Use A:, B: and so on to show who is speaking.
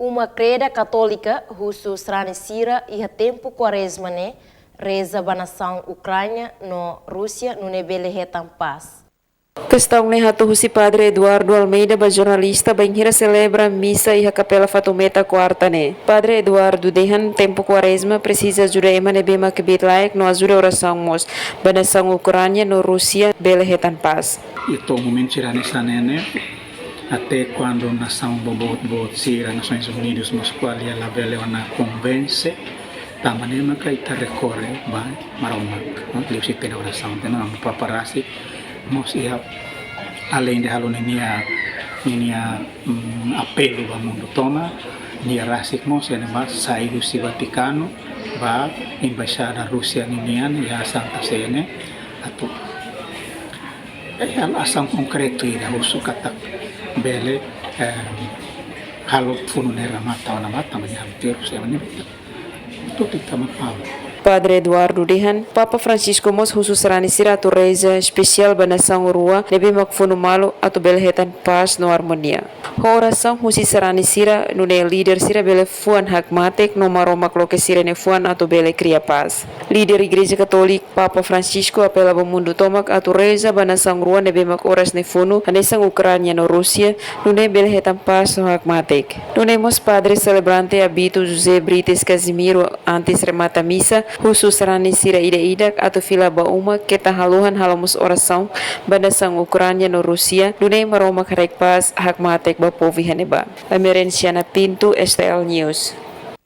A: Uma creda católica, russo Sranicira, e a tempo quaresma, né? Reza a nação Ucrânia, no Rússia, no nebele retam paz.
B: Questão ne hatu husi Padre Eduardo Almeida, ba jornalista, banhira celebra missa e a capela Fatumeta quarta ne. Padre Eduardo, dehan tempo quaresma, precisa ajuda ema ne bema que bitlaik no ajuda oração mos, ba nação Ucrânia, no Rússia, bele retam paz.
C: Ito momento tirane sa nene, até quando a nação bobot sira Nações Unidas mas qual ia la bele wana convence tamanema ka ita recorre ba maromak no liu si tena oração tena am paparasi mos ia além de halo nenia apelo ba mundo toma nia rasik mos ene mas saiu si Vaticano ba embaixada Rússia ninian ya Santa Sene atu al asam konkretu ida husu kata bele halo fununera mata ona mata manyam terus ya mani itu kita mapau.
B: Padre Eduardo Dehan, Papa Francisco mos khusus Sranicira atu reza spesial ba nação Urua, nebe makfunu malu atu belhetan paz no harmonia. Ho oração husi Sranicira no ne líder sira bele fuan hak matek no maromak loke sira ne fuan atu bele cria paz. Líder Igreja Katolik Papa Francisco apela ba mundo tomak atu reza ba nação Urua nebe mak oras ne funu anesang Ucrânia no Rússia no ne belhetan paz no hak matek. No ne mos Padre celebrante habito José Brites Casimiro antes remata missa khusus Sranicira ida-idak atau fila bauma kita haluhan halamus oração banasang Ucrânia no Rússia dunay maroma karek pas hak matek ba povi haneba. Amerenciana Pinto, STL News.